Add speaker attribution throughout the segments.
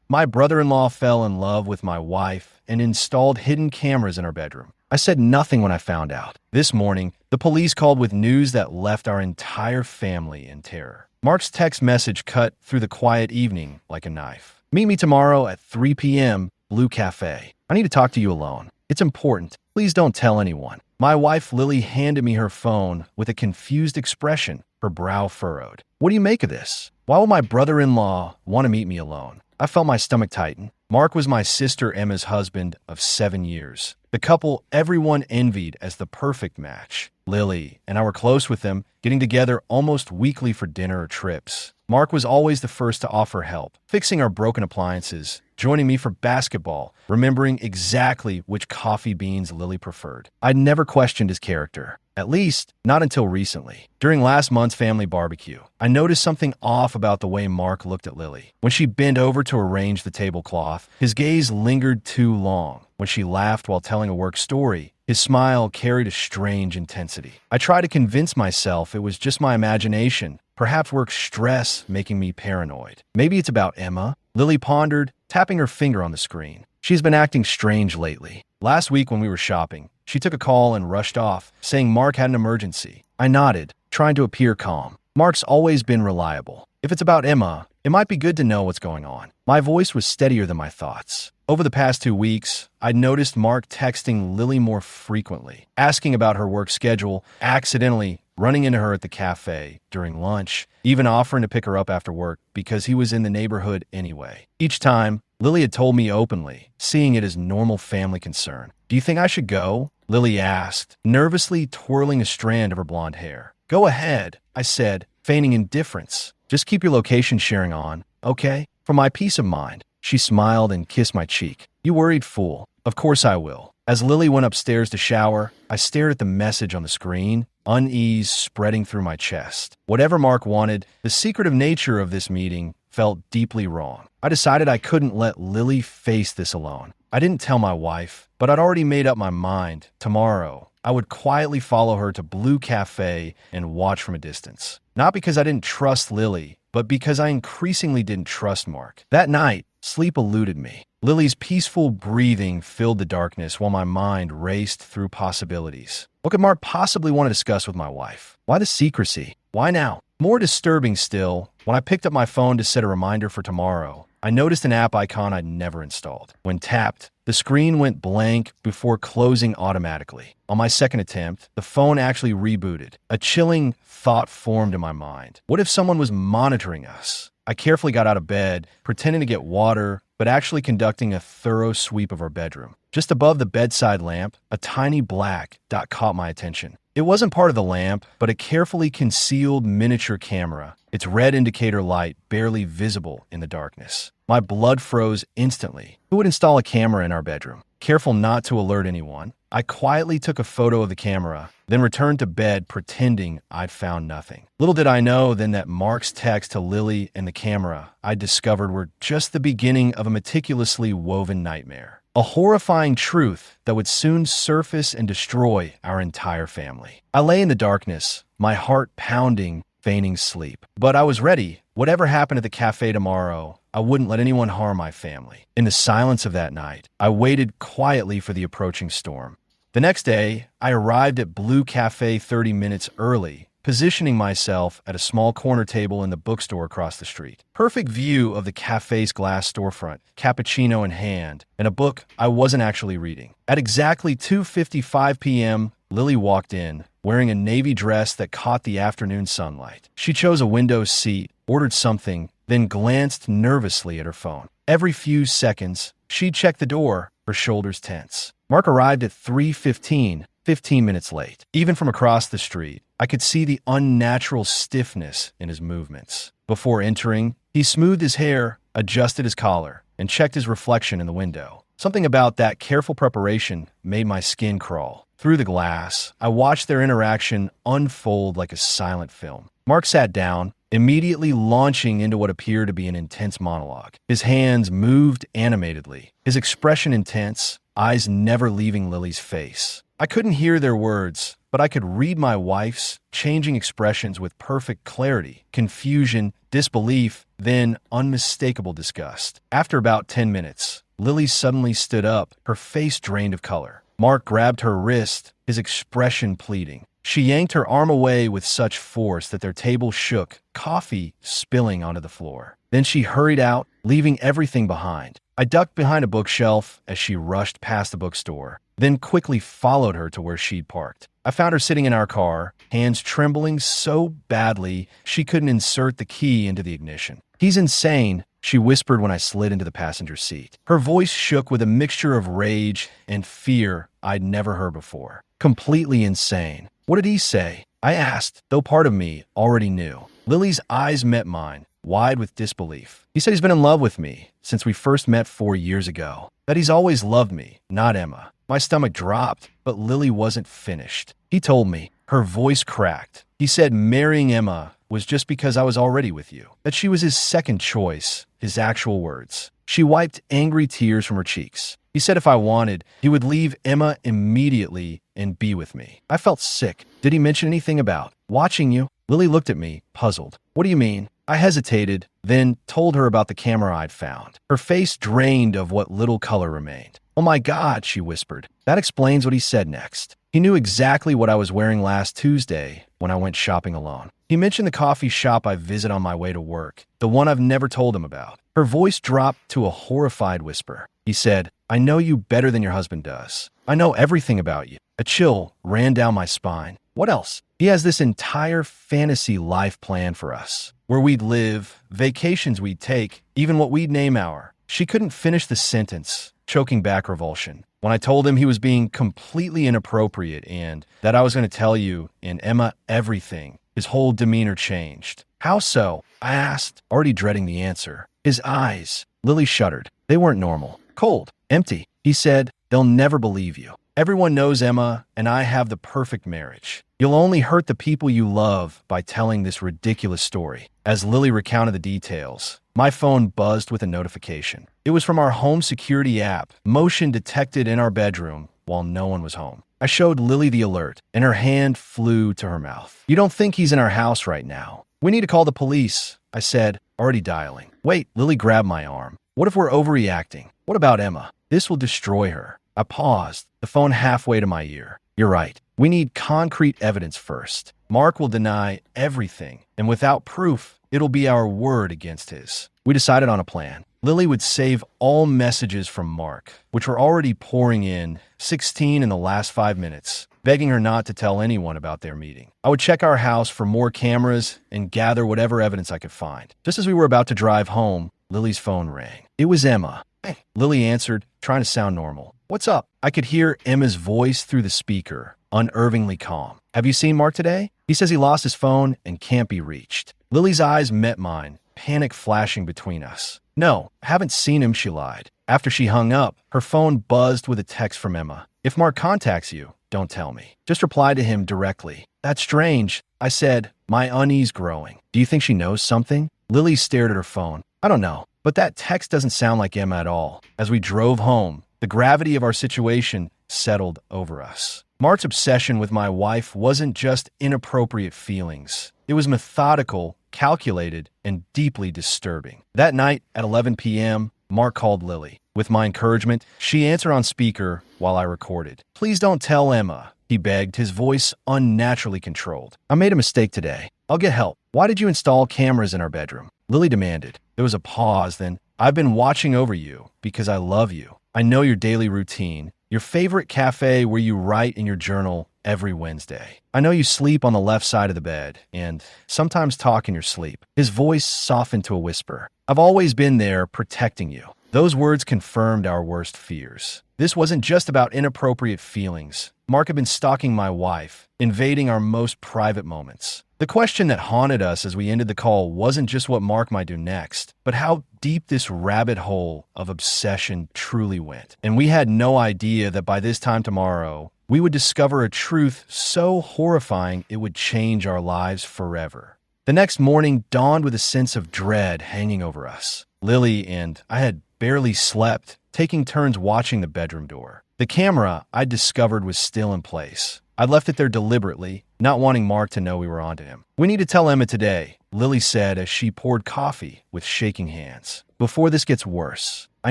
Speaker 1: My brother-in-law fell in love with my wife and installed hidden cameras in our bedroom. I said nothing when I found out. This morning, the police called with news that left our entire family in terror. Mark's text message cut through the quiet evening like a knife. Meet me tomorrow at 3 p.m., Blue Cafe. I need to talk to you alone. It's important. Please don't tell anyone. My wife Lily handed me her phone with a confused expression, her brow furrowed. What do you make of this? Why will my brother-in-law want to meet me alone? I felt my stomach tighten. Mark was my sister Emma's husband of 7 years. The couple everyone envied as the perfect match. Lily and I were close with them, getting together almost weekly for dinner or trips. Mark was always the first to offer help, fixing our broken appliances, joining me for basketball, remembering exactly which coffee beans Lily preferred. I'd never questioned his character. At least, not until recently. During last month's family barbecue, I noticed something off about the way Mark looked at Lily. When she bent over to arrange the tablecloth, his gaze lingered too long. When she laughed while telling a work story, his smile carried a strange intensity. I tried to convince myself it was just my imagination, perhaps work stress making me paranoid. Maybe it's about Emma. Lily pondered, tapping her finger on the screen. She's been acting strange lately. Last week when we were shopping, she took a call and rushed off, saying Mark had an emergency. I nodded, trying to appear calm. Mark's always been reliable. If it's about Emma, it might be good to know what's going on. My voice was steadier than my thoughts. Over the past 2 weeks, I'd noticed Mark texting Lily more frequently, asking about her work schedule, accidentally running into her at the cafe during lunch, even offering to pick her up after work because he was in the neighborhood anyway. Each time, Lily had told me openly, seeing it as normal family concern. Do you think I should go? Lily asked, nervously twirling a strand of her blonde hair. Go ahead, I said, feigning indifference. Just keep your location sharing on, okay? For my peace of mind. She smiled and kissed my cheek. You worried fool. Of course I will. As Lily went upstairs to shower, I stared at the message on the screen, unease spreading through my chest. Whatever Mark wanted, the secretive nature of this meeting felt deeply wrong. I decided I couldn't let Lily face this alone. I didn't tell my wife, but I'd already made up my mind. Tomorrow, I would quietly follow her to Blue Cafe and watch from a distance. Not because I didn't trust Lily, but because I increasingly didn't trust Mark. That night, sleep eluded me. Lily's peaceful breathing filled the darkness while my mind raced through possibilities. What could Mark possibly want to discuss with my wife? Why the secrecy? Why now? More disturbing still, when I picked up my phone to set a reminder for tomorrow, I noticed an app icon I'd never installed. When tapped, the screen went blank before closing automatically. On my second attempt, the phone actually rebooted. A chilling thought formed in my mind. What if someone was monitoring us? I carefully got out of bed, pretending to get water, but actually conducting a thorough sweep of our bedroom. Just above the bedside lamp, a tiny black dot caught my attention. It wasn't part of the lamp, but a carefully concealed miniature camera, its red indicator light barely visible in the darkness. My blood froze instantly. Who would install a camera in our bedroom? Careful not to alert anyone, I quietly took a photo of the camera, then returned to bed pretending I'd found nothing. Little did I know then that Mark's text to Lily and the camera I discovered were just the beginning of a meticulously woven nightmare. A horrifying truth that would soon surface and destroy our entire family. I lay in the darkness, my heart pounding, feigning sleep. But I was ready. Whatever happened at the cafe tomorrow, I wouldn't let anyone harm my family. In the silence of that night, I waited quietly for the approaching storm. The next day, I arrived at Blue Cafe 30 minutes early, positioning myself at a small corner table in the bookstore across the street. Perfect view of the cafe's glass storefront, cappuccino in hand, and a book I wasn't actually reading. At exactly 2:55 p.m., Lily walked in, wearing a navy dress that caught the afternoon sunlight. She chose a window seat, ordered something, then glanced nervously at her phone. Every few seconds, she'd check the door, her shoulders tense. Mark arrived at 3:15, 15 minutes late. Even from across the street, I could see the unnatural stiffness in his movements. Before entering, he smoothed his hair, adjusted his collar, and checked his reflection in the window. Something about that careful preparation made my skin crawl. Through the glass, I watched their interaction unfold like a silent film. Mark sat down, immediately launching into what appeared to be an intense monologue. His hands moved animatedly, his expression intense, eyes never leaving Lily's face. I couldn't hear their words, but I could read my wife's changing expressions with perfect clarity: confusion, disbelief, then unmistakable disgust. After about 10 minutes, Lily suddenly stood up, her face drained of color. Mark grabbed her wrist, his expression pleading. She yanked her arm away with such force that their table shook, coffee spilling onto the floor. Then she hurried out, leaving everything behind. I ducked behind a bookshelf as she rushed past the bookstore, then quickly followed her to where she'd parked. I found her sitting in our car, hands trembling so badly she couldn't insert the key into the ignition. "He's insane," she whispered when I slid into the passenger seat. Her voice shook with a mixture of rage and fear I'd never heard before. "Completely insane. What did he say?" I asked, though part of me already knew. Lily's eyes met mine, wide with disbelief. "He said he's been in love with me since we first met 4 years ago. That he's always loved me, not Emma." My stomach dropped, but Lily wasn't finished. "He told me." Her voice cracked. "He said marrying Emma was just because I was already with you. That she was his second choice," his actual words. She wiped angry tears from her cheeks. "He said if I wanted, he would leave Emma immediately and be with me." I felt sick. "Did he mention anything about watching you?" Lily looked at me, puzzled. "What do you mean?" I hesitated, then told her about the camera I'd found. Her face drained of what little color remained. "Oh my God," she whispered. "That explains what he said next. He knew exactly what I was wearing last Tuesday when I went shopping alone. He mentioned the coffee shop I visit on my way to work, the one I've never told him about." Her voice dropped to a horrified whisper. "He said, I know you better than your husband does. I know everything about you." A chill ran down my spine. "What else?" "He has this entire fantasy life plan for us. Where we'd live, vacations we'd take, even what we'd name our." She couldn't finish the sentence, choking back revulsion. When I told him he was being completely inappropriate and that I was going to tell you and Emma everything, his whole demeanor changed. "How so?" I asked, already dreading the answer. His eyes. Lily shuddered. They weren't normal. Cold. Empty. He said, "They'll never believe you. Everyone knows Emma and I have the perfect marriage. You'll only hurt the people you love by telling this ridiculous story." As Lily recounted the details, my phone buzzed with a notification. It was from our home security app, motion detected in our bedroom while no one was home. I showed Lily the alert, and her hand flew to her mouth. "You don't think he's in our house right now? We need to call the police," I said, already dialing. "Wait," Lily grabbed my arm. "What if we're overreacting? What about Emma? This will destroy her." I paused, the phone halfway to my ear. "You're right. We need concrete evidence first. Mark will deny everything, and without proof, it'll be our word against his." We decided on a plan. Lily would save all messages from Mark, which were already pouring in, 16 in the last 5 minutes, begging her not to tell anyone about their meeting. I would check our house for more cameras and gather whatever evidence I could find. Just as we were about to drive home, Lily's phone rang. It was Emma. "Hey." Lily answered, trying to sound normal. "What's up?" I could hear Emma's voice through the speaker, unnervingly calm. "Have you seen Mark today? He says he lost his phone and can't be reached." Lily's eyes met mine, panic flashing between us. "No, haven't seen him," she lied. After she hung up, her phone buzzed with a text from Emma. "If Mark contacts you, don't tell me. Just reply to him directly." "That's strange," I said, my unease growing. "Do you think she knows something?" Lily stared at her phone. "I don't know, but that text doesn't sound like Emma at all." As we drove home, the gravity of our situation settled over us. Mark's obsession with my wife wasn't just inappropriate feelings. It was methodical, calculated, and deeply disturbing. That night at 11 p.m., Mark called Lily. With my encouragement, she answered on speaker while I recorded. "Please don't tell Emma," he begged, his voice unnaturally controlled. "I made a mistake today. I'll get help." "Why did you install cameras in our bedroom?" Lily demanded. There was a pause, then, "I've been watching over you because I love you. I know your daily routine, your favorite cafe where you write in your journal every Wednesday. I know you sleep on the left side of the bed and sometimes talk in your sleep." His voice softened to a whisper. "I've always been there protecting you." Those words confirmed our worst fears. This wasn't just about inappropriate feelings. Mark had been stalking my wife, invading our most private moments. The question that haunted us as we ended the call wasn't just what Mark might do next, but how deep this rabbit hole of obsession truly went. And we had no idea that by this time tomorrow, we would discover a truth so horrifying it would change our lives forever. The next morning dawned with a sense of dread hanging over us. Lily and I had barely slept, taking turns watching the bedroom door. The camera I'd discovered was still in place, I'd left it there deliberately, not wanting Mark to know we were onto him. "We need to tell Emma today," Lily said as she poured coffee with shaking hands. "Before this gets worse." I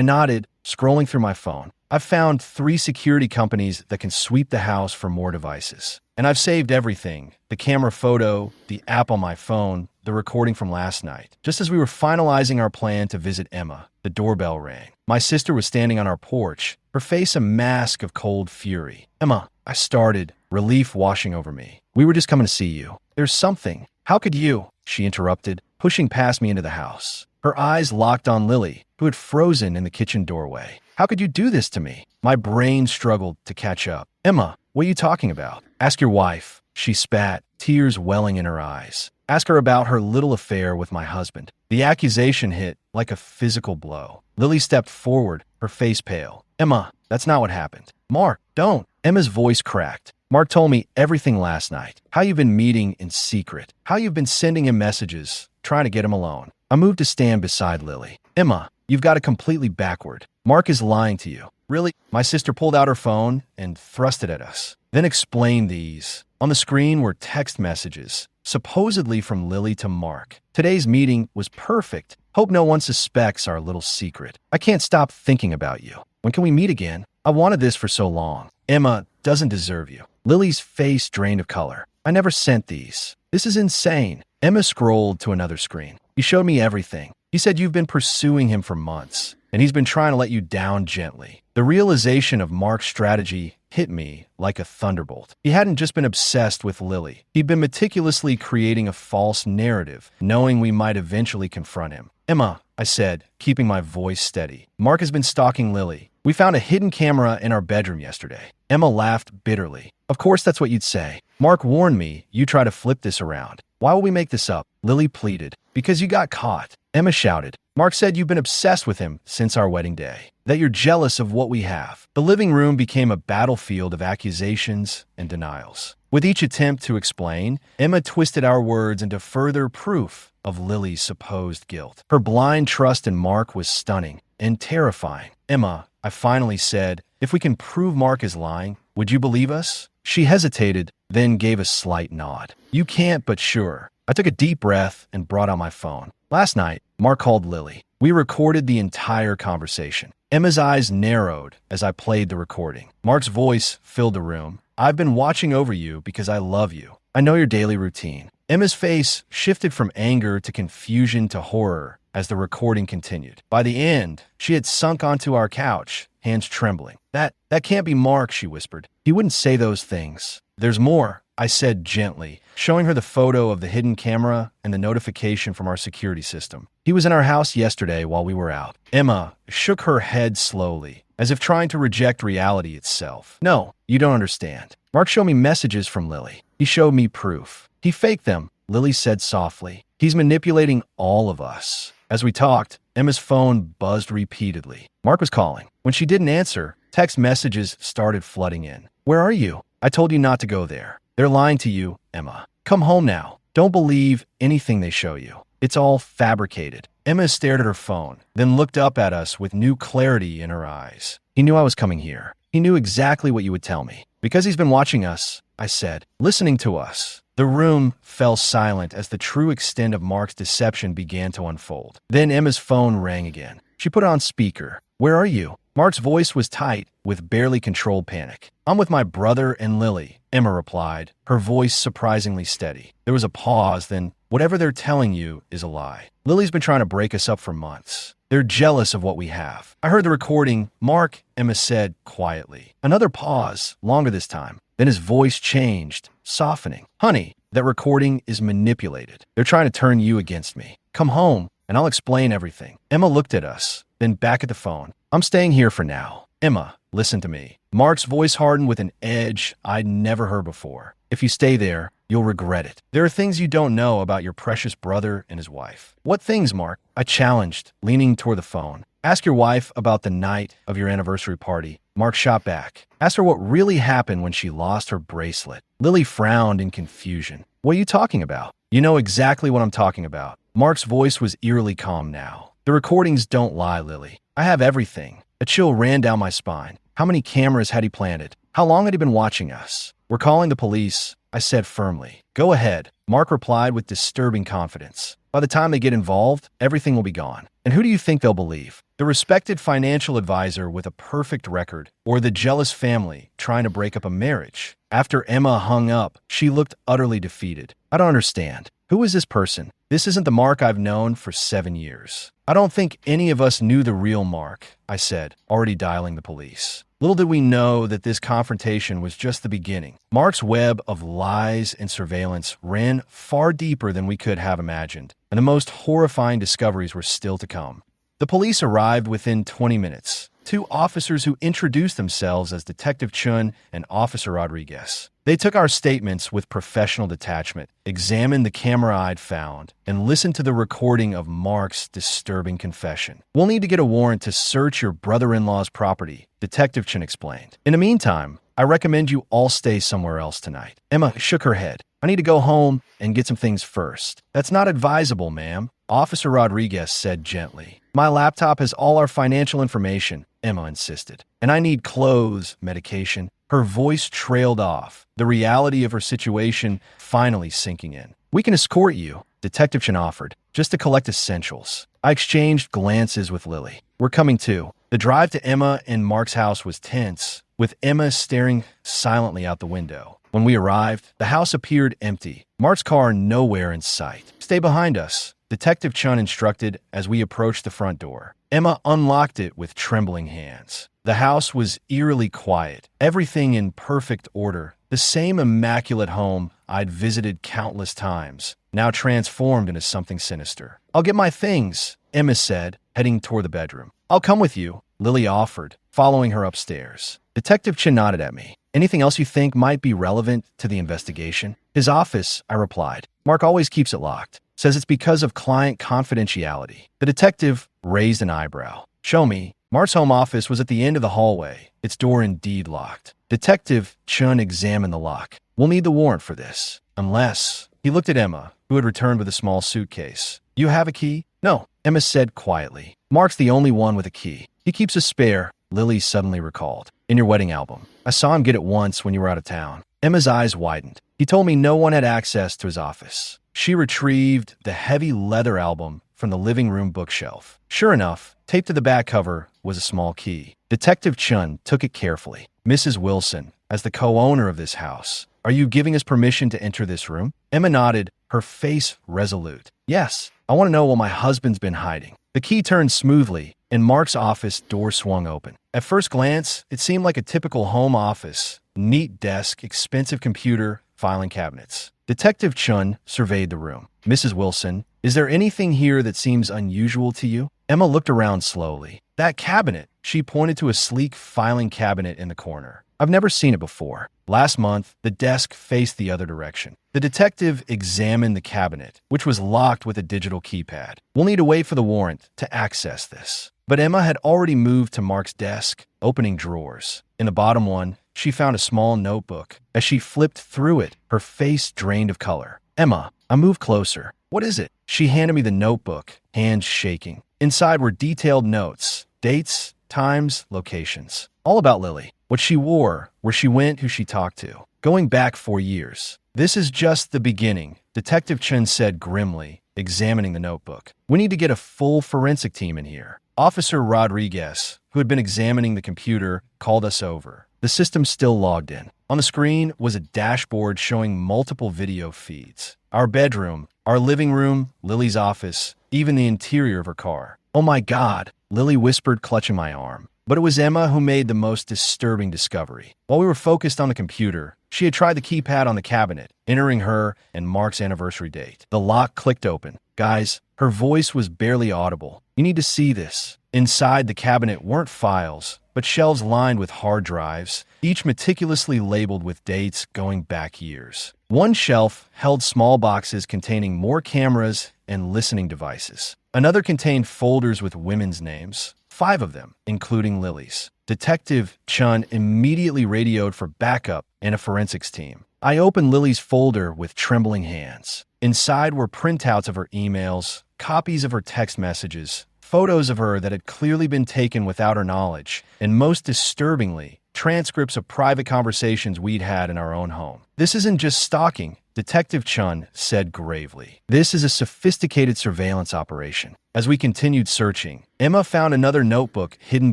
Speaker 1: nodded, scrolling through my phone. I've found 3 security companies that can sweep the house for more devices. And I've saved everything: the camera photo, the app on my phone, the recording from last night. Just as we were finalizing our plan to visit Emma, the doorbell rang. My sister was standing on our porch, her face a mask of cold fury. "Emma," I started, relief washing over me. "We were just coming to see you." "There's something." "How could you?" she interrupted, pushing past me into the house. Her eyes locked on Lily, who had frozen in the kitchen doorway. "How could you do this to me?" My brain struggled to catch up. "Emma, what are you talking about?" "Ask your wife," she spat, tears welling in her eyes. "Ask her about her little affair with my husband." The accusation hit like a physical blow. Lily stepped forward, her face pale. "Emma, that's not what happened." "Mark, don't." Emma's voice cracked. "Mark told me everything last night. How you've been meeting in secret. How you've been sending him messages, trying to get him alone." I moved to stand beside Lily. "Emma, you've got it completely backward. Mark is lying to you." "Really?" My sister pulled out her phone and thrust it at us. Then explained these. On the screen were text messages, supposedly from Lily to Mark. "Today's meeting was perfect. Hope no one suspects our little secret. I can't stop thinking about you. When can we meet again? I wanted this for so long. Emma doesn't deserve you." Lily's face drained of color. "I never sent these. This is insane." Emma scrolled to another screen. "He showed me everything. He said you've been pursuing him for months, and he's been trying to let you down gently." The realization of Mark's strategy hit me like a thunderbolt. He hadn't just been obsessed with Lily. He'd been meticulously creating a false narrative, knowing we might eventually confront him. "Emma," I said, keeping my voice steady, "Mark has been stalking Lily. We found a hidden camera in our bedroom yesterday." Emma laughed bitterly. "Of course that's what you'd say. Mark warned me you try to flip this around. Why will we make this up?" Lily pleaded. "Because you got caught." Emma shouted. "Mark said you've been obsessed with him since our wedding day, that you're jealous of what we have." The living room became a battlefield of accusations and denials. With each attempt to explain, Emma twisted our words into further proof of Lily's supposed guilt. Her blind trust in Mark was stunning and terrifying. "Emma," I finally said, "if we can prove Mark is lying, would you believe us?" She hesitated, then gave a slight nod. "You can't, but sure." I took a deep breath and brought out my phone. Last night, Mark called Lily. We recorded the entire conversation. Emma's eyes narrowed as I played the recording. Mark's voice filled the room. "I've been watching over you because I love you. I know your daily routine." Emma's face shifted from anger to confusion to horror as the recording continued. By the end, she had sunk onto our couch, hands trembling. That can't be Mark," she whispered. "He wouldn't say those things." "There's more," I said gently, showing her the photo of the hidden camera and the notification from our security system. "He was in our house yesterday while we were out." Emma shook her head slowly, as if trying to reject reality itself. "No, you don't understand. Mark showed me messages from Lily. He showed me proof. He faked them," Lily said softly. "He's manipulating all of us." As we talked, Emma's phone buzzed repeatedly. Mark was calling. When she didn't answer, text messages started flooding in. "Where are you? I told you not to go there. They're lying to you, Emma. Come home now. Don't believe anything they show you. It's all fabricated." Emma stared at her phone, then looked up at us with new clarity in her eyes. "He knew I was coming here. He knew exactly what you would tell me. Because he's been watching us," I said, "listening to us." The room fell silent as the true extent of Mark's deception began to unfold. Then Emma's phone rang again. She put it on speaker. "Where are you?" Mark's voice was tight, with barely controlled panic. "I'm with my brother and Lily," Emma replied, her voice surprisingly steady. There was a pause, then, "Whatever they're telling you is a lie. Lily's been trying to break us up for months. They're jealous of what we have." I heard the recording. "Mark," Emma said quietly. Another pause, longer this time. Then his voice changed, softening. "Honey, that recording is manipulated. They're trying to turn you against me. Come home, and I'll explain everything." Emma looked at us, then back at the phone. "I'm staying here for now. Emma, listen to me." Mark's voice hardened with an edge I'd never heard before. "If you stay there, you'll regret it. There are things you don't know about your precious brother and his wife." "What things, Mark?" I challenged, leaning toward the phone. "Ask your wife about the night of your anniversary party." Mark shot back. "Ask her what really happened when she lost her bracelet." Lily frowned in confusion. "What are you talking about?" "You know exactly what I'm talking about." Mark's voice was eerily calm now. "The recordings don't lie, Lily. I have everything." A chill ran down my spine. How many cameras had he planted? How long had he been watching us? We're calling the police, I said firmly. Go ahead, Mark replied with disturbing confidence. By the time they get involved, everything will be gone. And who do you think they'll believe? The respected financial advisor with a perfect record, or the jealous family trying to break up a marriage? After Emma hung up, she looked utterly defeated. I don't understand. Who is this person? This isn't the Mark I've known for 7 years. I don't think any of us knew the real Mark, I said, already dialing the police. Little did we know that this confrontation was just the beginning. Mark's web of lies and surveillance ran far deeper than we could have imagined, and the most horrifying discoveries were still to come. The police arrived within 20 minutes. 2 officers who introduced themselves as Detective Chun and Officer Rodriguez. They took our statements with professional detachment, examined the camera I'd found, and listened to the recording of Mark's disturbing confession. We'll need to get a warrant to search your brother-in-law's property, Detective Chun explained. In the meantime, I recommend you all stay somewhere else tonight. Emma shook her head. I need to go home and get some things first. That's not advisable, ma'am, Officer Rodriguez said gently. My laptop has all our financial information, Emma insisted. And I need clothes, medication. Her voice trailed off, the reality of her situation finally sinking in. We can escort you, Detective Chun offered, just to collect essentials. I exchanged glances with Lily. We're coming too. The drive to Emma and Mark's house was tense, with Emma staring silently out the window. When we arrived, the house appeared empty. Mark's car nowhere in sight. Stay behind us, Detective Chun instructed as we approached the front door. Emma unlocked it with trembling hands. The house was eerily quiet, everything in perfect order. The same immaculate home I'd visited countless times, now transformed into something sinister. I'll get my things, Emma said, heading toward the bedroom. I'll come with you, Lily offered, following her upstairs. Detective Chun nodded at me. Anything else you think might be relevant to the investigation? His office, I replied. Mark always keeps it locked. Says it's because of client confidentiality. The detective raised an eyebrow. Show me. Mark's home office was at the end of the hallway, its door indeed locked. Detective Chun examined the lock. We'll need the warrant for this. Unless... He looked at Emma, who had returned with a small suitcase. You have a key? No, Emma said quietly. Mark's the only one with a key. He keeps a spare, Lily suddenly recalled. In your wedding album. I saw him get it once when you were out of town. Emma's eyes widened. He told me no one had access to his office. She retrieved the heavy leather album from the living room bookshelf. Sure enough, taped to the back cover was a small key. Detective Chun took it carefully. Mrs. Wilson, as the co-owner of this house, are you giving us permission to enter this room? Emma nodded, her face resolute. Yes, I want to know what my husband's been hiding. The key turned smoothly, and Mark's office door swung open. At first glance, it seemed like a typical home office. Neat desk, expensive computer, filing cabinets. Detective Chun surveyed the room. Mrs. Wilson, is there anything here that seems unusual to you? Emma looked around slowly. That cabinet. She pointed to a sleek filing cabinet in the corner. I've never seen it before. Last month, the desk faced the other direction. The detective examined the cabinet, which was locked with a digital keypad. We'll need to wait for the warrant to access this. But Emma had already moved to Mark's desk, opening drawers. In the bottom one, she found a small notebook. As she flipped through it, her face drained of color. Emma, I moved closer. What is it? She handed me the notebook, hands shaking. Inside were detailed notes, dates, times, locations. All about Lily. What she wore, where she went, who she talked to. Going back 4 years. This is just the beginning, Detective Chun said grimly, examining the notebook. We need to get a full forensic team in here. Officer Rodriguez, who had been examining the computer, called us over. The system still logged in. On the screen was a dashboard showing multiple video feeds. Our bedroom, our living room, Lily's office, even the interior of her car. Oh my God, Lily whispered, clutching my arm. But it was Emma who made the most disturbing discovery. While we were focused on the computer, she had tried the keypad on the cabinet, entering her and Mark's anniversary date. The lock clicked open. Guys, her voice was barely audible. You need to see this. Inside the cabinet weren't files, but shelves lined with hard drives, each meticulously labeled with dates going back years. One shelf held small boxes containing more cameras and listening devices. Another contained folders with women's names, 5 of them, including Lily's. Detective Chun immediately radioed for backup and a forensics team. I opened Lily's folder with trembling hands. Inside were printouts of her emails, copies of her text messages, photos of her that had clearly been taken without her knowledge, and most disturbingly, transcripts of private conversations we'd had in our own home. This isn't just stalking, Detective Chun said gravely. This is a sophisticated surveillance operation. As we continued searching, Emma found another notebook hidden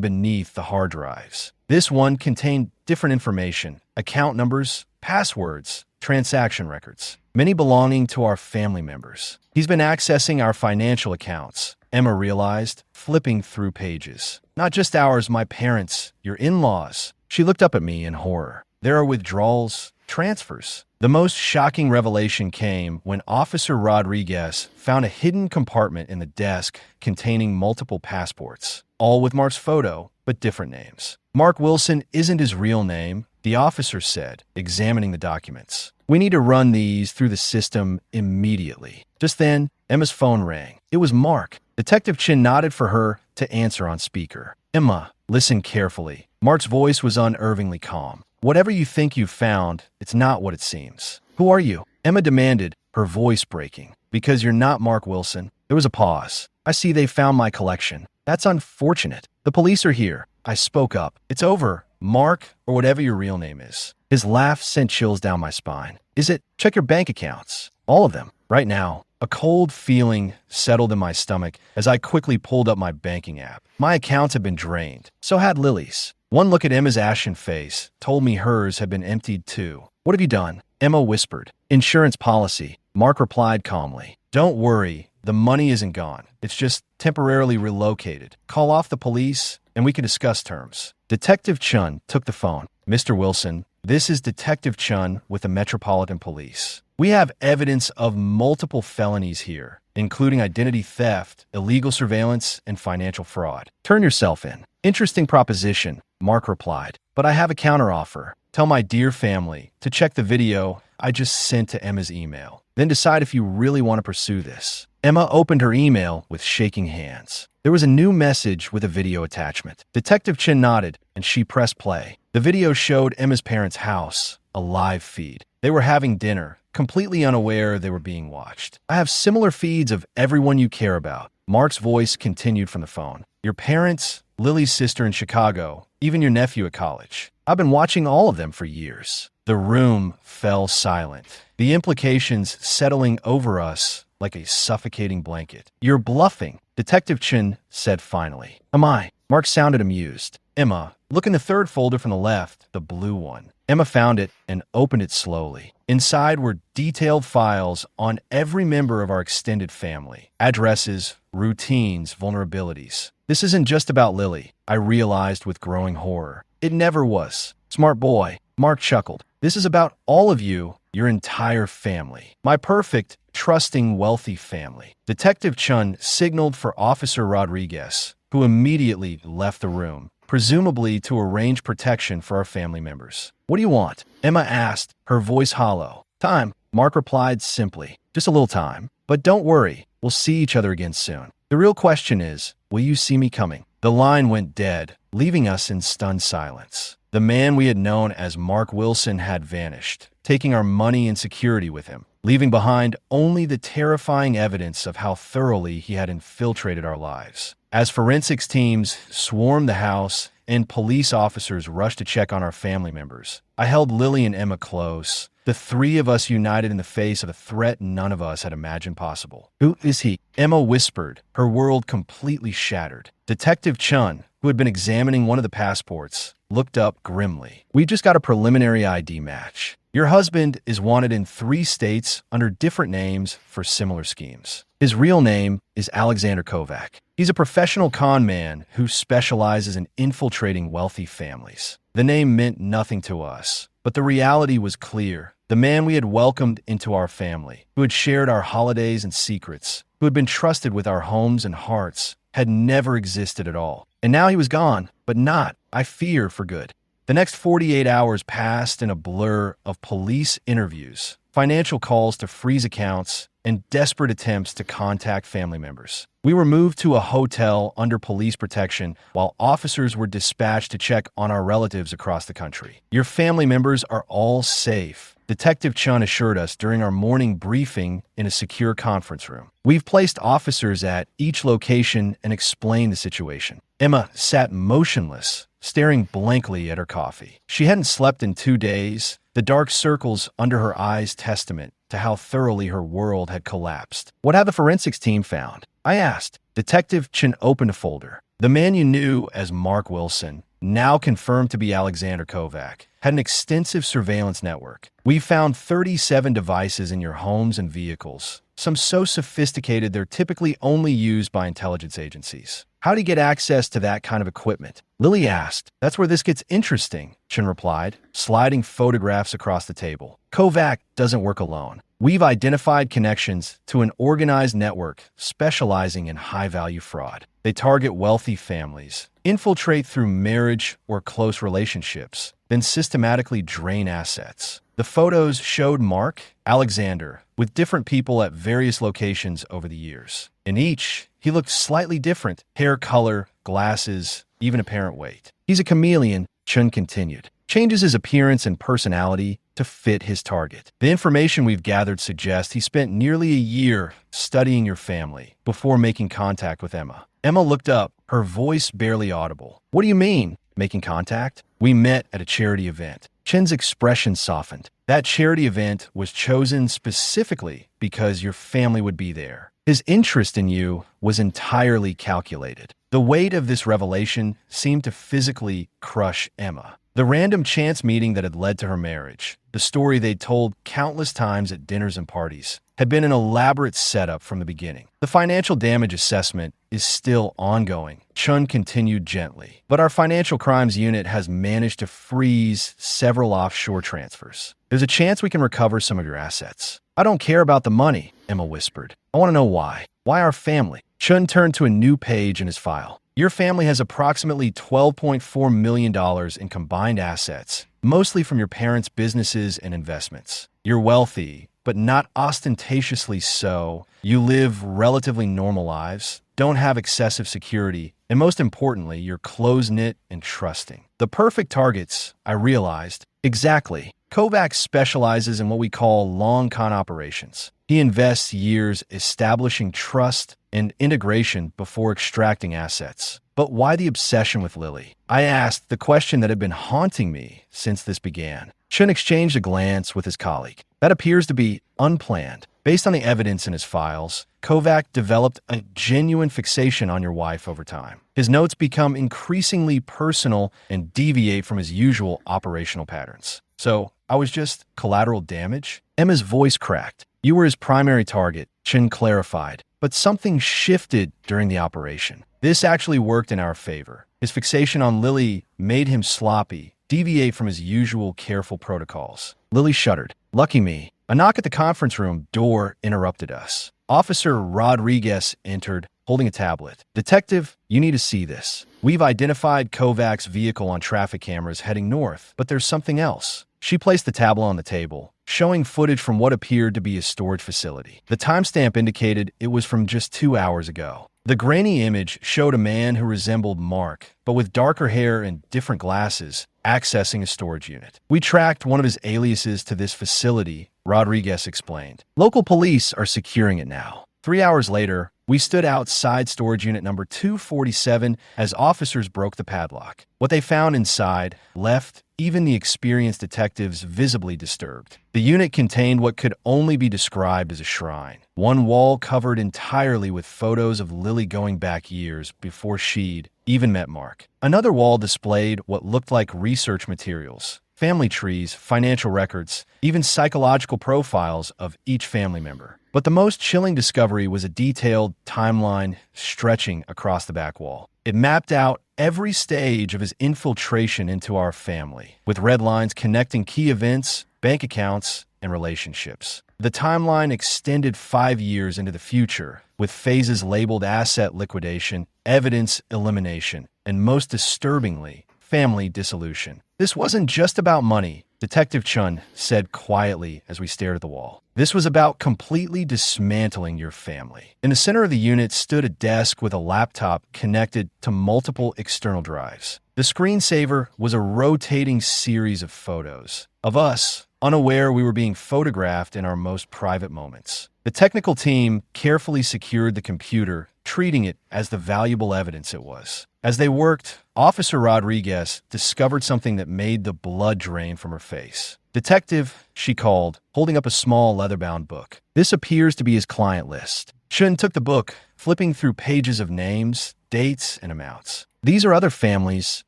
Speaker 1: beneath the hard drives. This one contained different information, account numbers, passwords, transaction records, many belonging to our family members. He's been accessing our financial accounts, Emma realized, flipping through pages. Not just ours, my parents, your in-laws. She looked up at me in horror. There are withdrawals, transfers. The most shocking revelation came when Officer Rodriguez found a hidden compartment in the desk containing multiple passports, all with Mark's photo, but different names. Mark Wilson isn't his real name, the officer said, examining the documents. We need to run these through the system immediately. Just then, Emma's phone rang. It was Mark. Detective Chin nodded for her to answer on speaker. Emma, listen carefully. Mark's voice was unervingly calm. Whatever you think you've found, it's not what it seems. Who are you? Emma demanded, her voice breaking. Because you're not Mark Wilson. There was a pause. I see they found my collection. That's unfortunate. The police are here. I spoke up. It's over. Mark, or whatever your real name is. His laugh sent chills down my spine. Is it? Check your bank accounts. All of them. Right now. A cold feeling settled in my stomach as I quickly pulled up my banking app. My accounts had been drained. So had Lily's. One look at Emma's ashen face told me hers had been emptied too. What have you done? Emma whispered. Insurance policy. Mark replied calmly. Don't worry. The money isn't gone. It's just temporarily relocated. Call off the police and we can discuss terms. Detective Chun took the phone. Mr. Wilson, this is Detective Chun with the Metropolitan Police. We have evidence of multiple felonies here, including identity theft, illegal surveillance, and financial fraud. Turn yourself in. Interesting proposition, Mark replied. But I have a counteroffer. Tell my dear family to check the video I just sent to Emma's email. Then decide if you really want to pursue this. Emma opened her email with shaking hands. There was a new message with a video attachment. Detective Chin nodded, and she pressed play. The video showed Emma's parents' house, a live feed. They were having dinner, completely unaware they were being watched. I have similar feeds of everyone you care about. Mark's voice continued from the phone. Your parents, Lily's sister in Chicago, even your nephew at college. I've been watching all of them for years. The room fell silent, the implications settling over us like a suffocating blanket. You're bluffing, Detective Chin said finally. Am I? Mark sounded amused. Emma, look in the third folder from the left, the blue one. Emma found it and opened it slowly. Inside were detailed files on every member of our extended family. Addresses, routines, vulnerabilities. This isn't just about Lily, I realized with growing horror. It never was. Smart boy. Mark chuckled. This is about all of you, your entire family. My perfect, trusting, wealthy family. Detective Chun signaled for Officer Rodriguez, who immediately left the room, presumably to arrange protection for our family members. What do you want? Emma asked, her voice hollow. Time, Mark replied simply. Just a little time. But don't worry, we'll see each other again soon. The real question is, will you see me coming? The line went dead, leaving us in stunned silence. The man we had known as Mark Wilson had vanished, taking our money and security with him, leaving behind only the terrifying evidence of how thoroughly he had infiltrated our lives. As forensics teams swarmed the house and police officers rushed to check on our family members, I held Lily and Emma close, the three of us united in the face of a threat none of us had imagined possible. Who is he? Emma whispered, her world completely shattered. Detective Chun, who had been examining one of the passports, looked up grimly. We just got a preliminary ID match. Your husband is wanted in 3 states under different names for similar schemes. His real name is Alexander Kovac. He's a professional con man who specializes in infiltrating wealthy families. The name meant nothing to us, but the reality was clear. The man we had welcomed into our family, who had shared our holidays and secrets, who had been trusted with our homes and hearts, had never existed at all. And now he was gone, but not, I fear, for good. The next 48 hours passed in a blur of police interviews, financial calls to freeze accounts, and desperate attempts to contact family members. We were moved to a hotel under police protection while officers were dispatched to check on our relatives across the country. Your family members are all safe, Detective Chun assured us during our morning briefing in a secure conference room. We've placed officers at each location and explained the situation. Emma sat motionless, staring blankly at her coffee. She hadn't slept in 2 days, the dark circles under her eyes testament to how thoroughly her world had collapsed. What had the forensics team found? I asked. Detective Chin opened a folder. The man you knew as Mark Wilson, now confirmed to be Alexander Kovac, had an extensive surveillance network. We found 37 devices in your homes and vehicles, some so sophisticated they're typically only used by intelligence agencies. How do you get access to that kind of equipment? Lily asked. That's where this gets interesting, Chin replied, sliding photographs across the table. Kovac doesn't work alone. We've identified connections to an organized network specializing in high-value fraud. They target wealthy families, infiltrate through marriage or close relationships, then systematically drain assets. The photos showed Mark, Alexander, with different people at various locations over the years. In each, he looked slightly different: hair color, glasses, even apparent weight. He's a chameleon, Chun continued. Changes his appearance and personality to fit his target. The information we've gathered suggests he spent nearly a year studying your family before making contact with Emma. Emma looked up, her voice barely audible. What do you mean, making contact? We met at a charity event. Chin's expression softened. That charity event was chosen specifically because your family would be there. His interest in you was entirely calculated. The weight of this revelation seemed to physically crush Emma. The random chance meeting that had led to her marriage, the story they'd told countless times at dinners and parties, had been an elaborate setup from the beginning. The financial damage assessment is still ongoing, Chun continued gently. But our financial crimes unit has managed to freeze several offshore transfers. There's a chance we can recover some of your assets. I don't care about the money, Emma whispered. I want to know why. Why our family? Chun turned to a new page in his file. Your family has approximately $12.4 million in combined assets, mostly from your parents' businesses and investments. You're wealthy, but not ostentatiously so. You live relatively normal lives, don't have excessive security, and most importantly, you're close-knit and trusting. The perfect targets, I realized. Exactly. Kovac specializes in what we call long con operations. He invests years establishing trust and integration before extracting assets. But why the obsession with Lily? I asked the question that had been haunting me since this began. Chun exchanged a glance with his colleague. That appears to be unplanned. Based on the evidence in his files, Kovac developed a genuine fixation on your wife over time. His notes become increasingly personal and deviate from his usual operational patterns. So, I was just collateral damage? Emma's voice cracked. You were his primary target, Chin clarified. But something shifted during the operation. This actually worked in our favor. His fixation on Lily made him sloppy, deviate from his usual careful protocols. Lily shuddered. Lucky me. A knock at the conference room door interrupted us. Officer Rodriguez entered, holding a tablet. Detective, you need to see this. We've identified Kovac's vehicle on traffic cameras heading north, but there's something else. She placed the tablet on the table, showing footage from what appeared to be a storage facility. The timestamp indicated it was from just 2 hours ago. The grainy image showed a man who resembled Mark, but with darker hair and different glasses, accessing a storage unit. We tracked one of his aliases to this facility, Rodriguez explained. Local police are securing it now. 3 hours later, we stood outside storage unit number 247 as officers broke the padlock. What they found inside left even the experienced detectives visibly disturbed. The unit contained what could only be described as a shrine. One wall covered entirely with photos of Lily going back years before she'd even met Mark. Another wall displayed what looked like research materials, family trees, financial records, even psychological profiles of each family member. But the most chilling discovery was a detailed timeline stretching across the back wall. It mapped out every stage of his infiltration into our family, with red lines connecting key events, bank accounts, and relationships. The timeline extended 5 years into the future, with phases labeled asset liquidation, evidence elimination, and most disturbingly, family dissolution. This wasn't just about money, Detective Chun said quietly as we stared at the wall. This was about completely dismantling your family. In the center of the unit stood a desk with a laptop connected to multiple external drives. The screensaver was a rotating series of photos of us, unaware we were being photographed in our most private moments. The technical team carefully secured the computer, treating it as the valuable evidence it was. As they worked, Officer Rodriguez discovered something that made the blood drain from her face. "Detective," she called, holding up a small leather-bound book. "This appears to be his client list." Chun took the book, flipping through pages of names, dates, and amounts. "These are other families,"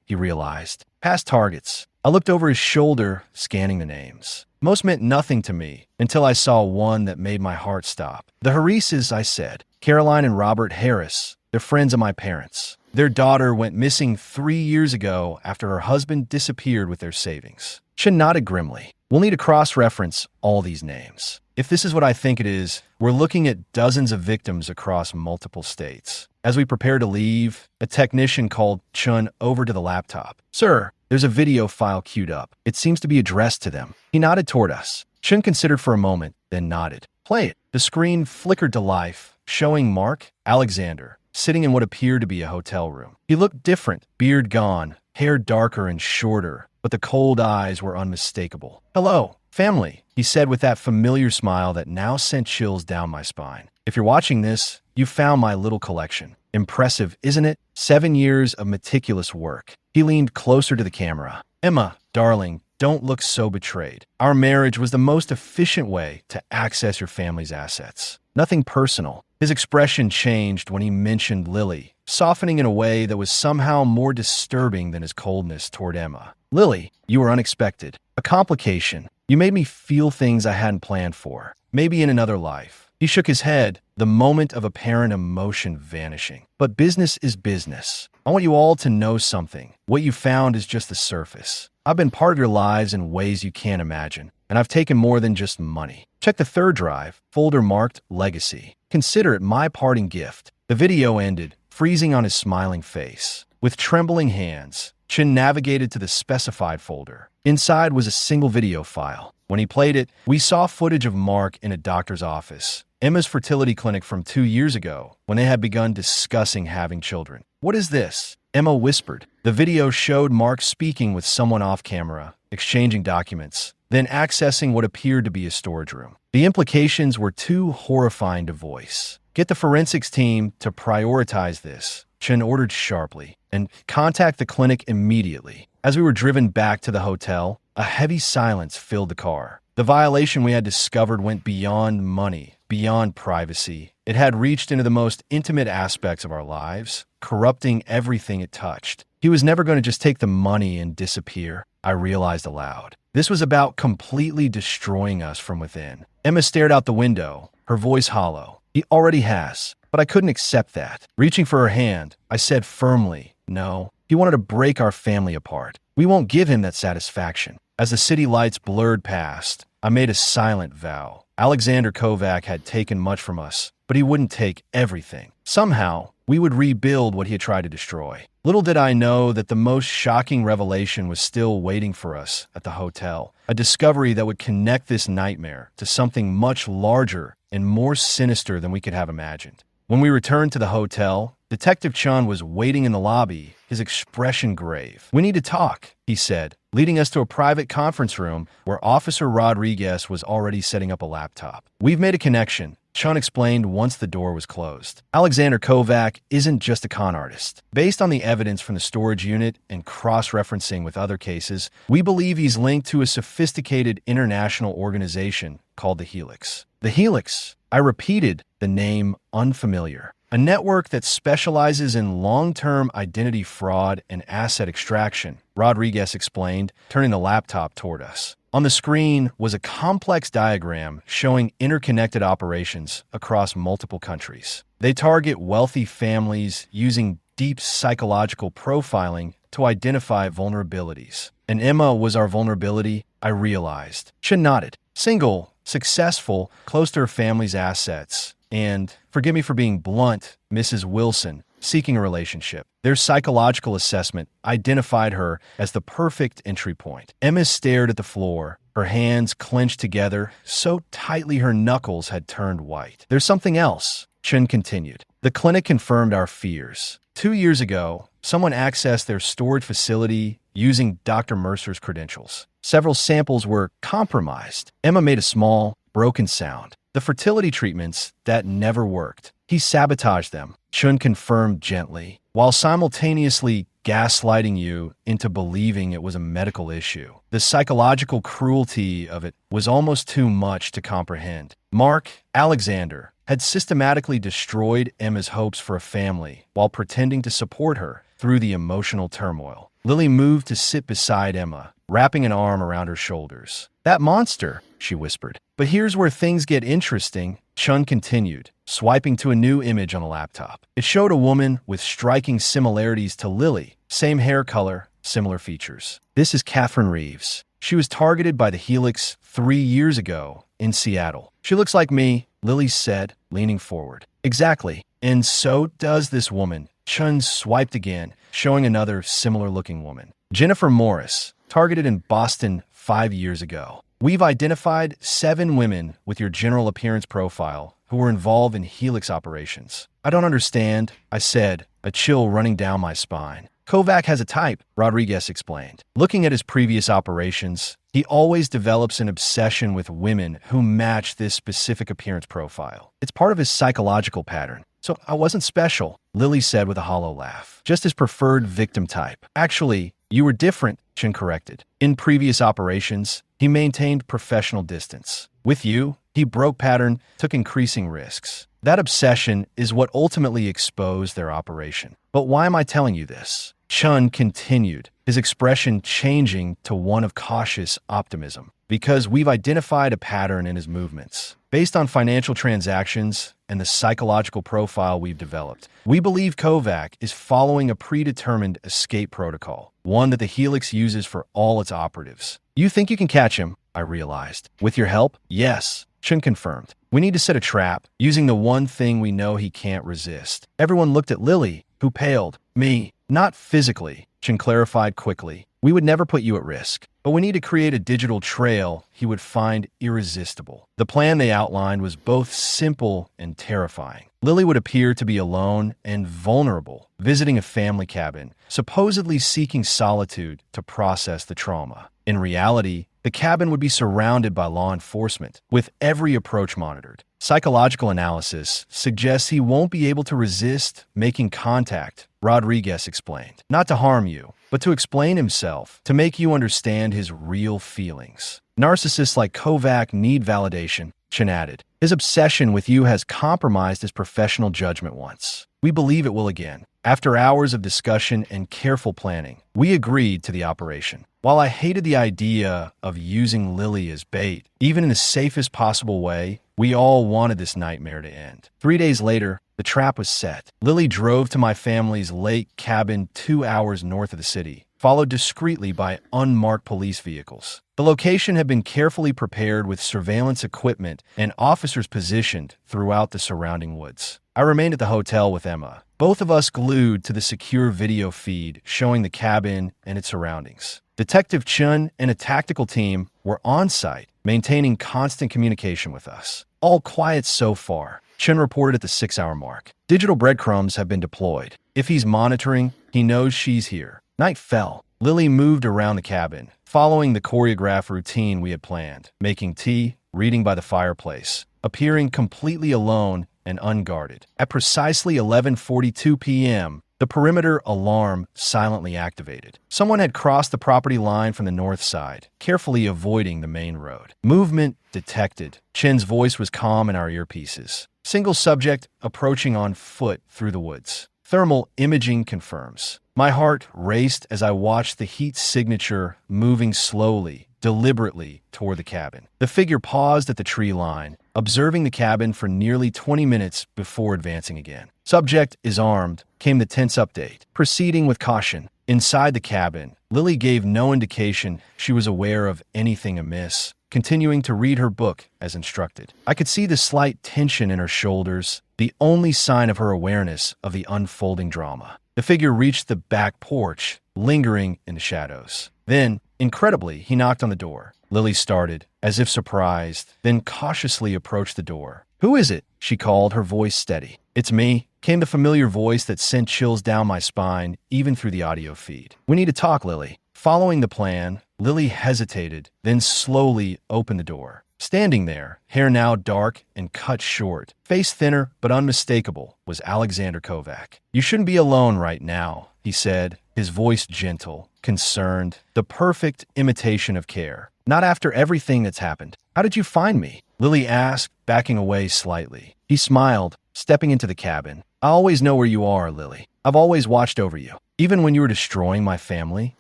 Speaker 1: he realized. "Past targets." I looked over his shoulder, scanning the names. Most meant nothing to me until I saw one that made my heart stop. "The Harises," I said. "Caroline and Robert Harris. They're friends of my parents. Their daughter went missing 3 years ago after her husband disappeared with their savings." Chun nodded grimly. "We'll need to cross-reference all these names. If this is what I think it is, we're looking at dozens of victims across multiple states." As we prepared to leave, a technician called Chun over to the laptop. "Sir, there's a video file queued up. It seems to be addressed to them." He nodded toward us. Chun considered for a moment, then nodded. "Play it." The screen flickered to life, showing Mark Alexander sitting in what appeared to be a hotel room. He looked different, beard gone, hair darker and shorter, but the cold eyes were unmistakable. "Hello, family," he said with that familiar smile that now sent chills down my spine. "If you're watching this, you found my little collection. Impressive, isn't it? 7 years of meticulous work." He leaned closer to the camera. "Emma, darling, don't look so betrayed. Our marriage was the most efficient way to access your family's assets. Nothing personal." His expression changed when he mentioned Lily, softening in a way that was somehow more disturbing than his coldness toward Emma. "Lily, you were unexpected. A complication. You made me feel things I hadn't planned for. Maybe in another life." He shook his head, the moment of apparent emotion vanishing. "But business is business. I want you all to know something. What you found is just the surface. I've been part of your lives in ways you can't imagine, and I've taken more than just money. Check the third drive, folder marked Legacy. Consider it my parting gift." The video ended, freezing on his smiling face. With trembling hands, Chun navigated to the specified folder. Inside was a single video file. When he played it, we saw footage of Mark in a doctor's office, Emma's fertility clinic from 2 years ago, when they had begun discussing having children. "What is this?" Emma whispered. The video showed Mark speaking with someone off camera, exchanging documents, then accessing what appeared to be a storage room. The implications were too horrifying to voice. "Get the forensics team to prioritize this," Chun ordered sharply, "and contact the clinic immediately." As we were driven back to the hotel, a heavy silence filled the car. The violation we had discovered went beyond money, beyond privacy. It had reached into the most intimate aspects of our lives, corrupting everything it touched. He was never going to just take the money and disappear, I realized aloud. This was about completely destroying us from within. Emma stared out the window, her voice hollow. "He already has." But I couldn't accept that. Reaching for her hand, I said firmly, "No." He wanted to break our family apart. We won't give him that satisfaction. As the city lights blurred past, I made a silent vow. Alexander Kovac had taken much from us, but he wouldn't take everything. Somehow, we would rebuild what he had tried to destroy. Little did I know that the most shocking revelation was still waiting for us at the hotel, a discovery that would connect this nightmare to something much larger and more sinister than we could have imagined. When we returned to the hotel, Detective Chun was waiting in the lobby, his expression grave. "We need to talk," he said, leading us to a private conference room where Officer Rodriguez was already setting up a laptop. "We've made a connection," Chun explained once the door was closed. "Alexander Kovac isn't just a con artist. Based on the evidence from the storage unit and cross-referencing with other cases, we believe he's linked to a sophisticated international organization called the Helix." The Helix. I repeated the name unfamiliar. A network that specializes in long-term identity fraud and asset extraction, Rodriguez explained, turning the laptop toward us. On the screen was a complex diagram showing interconnected operations across multiple countries. They target wealthy families using deep psychological profiling to identify vulnerabilities. And Emma was our vulnerability, I realized. She nodded. Single, successful, close to her family's assets. And, forgive me for being blunt, Mrs. Wilson, seeking a relationship. Their psychological assessment identified her as the perfect entry point. Emma stared at the floor, her hands clenched together so tightly her knuckles had turned white. There's something else, Chen continued. The clinic confirmed our fears. 2 years ago, someone accessed their storage facility using Dr. Mercer's credentials. Several samples were compromised. Emma made a small, broken sound. The fertility treatments that never worked. He sabotaged them, Chun confirmed gently, while simultaneously gaslighting you into believing it was a medical issue. The psychological cruelty of it was almost too much to comprehend. Mark Alexander had systematically destroyed Emma's hopes for a family while pretending to support her through the emotional turmoil. Lily moved to sit beside Emma, wrapping an arm around her shoulders. That monster, she whispered. But here's where things get interesting, Chun continued, swiping to a new image on a laptop. It showed a woman with striking similarities to Lily. Same hair color, similar features. This is Catherine Reeves. She was targeted by the Helix 3 years ago in Seattle. She looks like me, Lily said, leaning forward. Exactly. And so does this woman. Chun swiped again, showing another similar-looking woman. Jennifer Morris, targeted in Boston 5 years ago. We've identified 7 women with your general appearance profile who were involved in Helix operations. I don't understand, I said, a chill running down my spine. Kovac has a type, Rodriguez explained. Looking at his previous operations, he always develops an obsession with women who match this specific appearance profile. It's part of his psychological pattern. So I wasn't special, Lily said with a hollow laugh. Just his preferred victim type. Actually, you were different, Chen corrected. In previous operations, he maintained professional distance. With you, he broke pattern, took increasing risks. That obsession is what ultimately exposed their operation. But why am I telling you this? Chun continued, his expression changing to one of cautious optimism. Because we've identified a pattern in his movements. Based on financial transactions and the psychological profile we've developed, we believe Kovac is following a predetermined escape protocol, one that the Helix uses for all its operatives. You think you can catch him, I realized. With your help? Yes, Chun confirmed. We need to set a trap, using the one thing we know he can't resist. Everyone looked at Lily, who paled. Me, not physically, Chun clarified quickly. We would never put you at risk. But we need to create a digital trail he would find irresistible. The plan they outlined was both simple and terrifying. Lily would appear to be alone and vulnerable, visiting a family cabin, supposedly seeking solitude to process the trauma. In reality, the cabin would be surrounded by law enforcement, with every approach monitored. Psychological analysis suggests he won't be able to resist making contact, Rodriguez explained. Not to harm you, but to explain himself, to make you understand his real feelings. Narcissists like Kovac need validation, Chen added. His obsession with you has compromised his professional judgment once. We believe it will again. After hours of discussion and careful planning, we agreed to the operation. While I hated the idea of using Lily as bait, even in the safest possible way, we all wanted this nightmare to end. 3 days later, the trap was set. Lily drove to my family's lake cabin 2 hours north of the city, followed discreetly by unmarked police vehicles. The location had been carefully prepared with surveillance equipment and officers positioned throughout the surrounding woods. I remained at the hotel with Emma, both of us glued to the secure video feed showing the cabin and its surroundings. Detective Chun and a tactical team were on site, maintaining constant communication with us. All quiet so far, Chun reported at the 6-hour mark. Digital breadcrumbs have been deployed. If he's monitoring, he knows she's here. Night fell. Lily moved around the cabin, following the choreographed routine we had planned, making tea, reading by the fireplace, appearing completely alone and unguarded. At precisely 11:42 p.m., the perimeter alarm silently activated. Someone had crossed the property line from the north side, carefully avoiding the main road. Movement detected. Chen's voice was calm in our earpieces. Single subject approaching on foot through the woods. Thermal imaging confirms. My heart raced as I watched the heat signature moving slowly, deliberately toward the cabin. The figure paused at the tree line, observing the cabin for nearly 20 minutes before advancing again. Subject is armed, came the tense update. Proceeding with caution. Inside the cabin, Lily gave no indication she was aware of anything amiss, continuing to read her book as instructed. I could see the slight tension in her shoulders, the only sign of her awareness of the unfolding drama. The figure reached the back porch, lingering in the shadows. Then, incredibly, he knocked on the door. Lily started, as if surprised, then cautiously approached the door. "Who is it?" she called, her voice steady. "It's me," came the familiar voice that sent chills down my spine, even through the audio feed. "We need to talk, Lily." Following the plan, Lily hesitated, then slowly opened the door. Standing there, hair now dark and cut short, face thinner but unmistakable, was Alexander Kovac. "You shouldn't be alone right now," he said, his voice gentle, concerned, the perfect imitation of care. "Not after everything that's happened. How did you find me?" Lily asked, backing away slightly. He smiled, stepping into the cabin. "I always know where you are, Lily. I've always watched over you. Even when you were destroying my family,"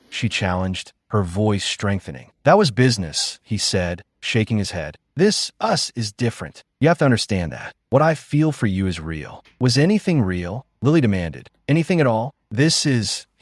Speaker 1: she challenged, her voice strengthening. "That was business," he said, shaking his head. Us is different. You have to understand that. What I feel for you is real." "Was anything real?" Lily demanded. "Anything at all?"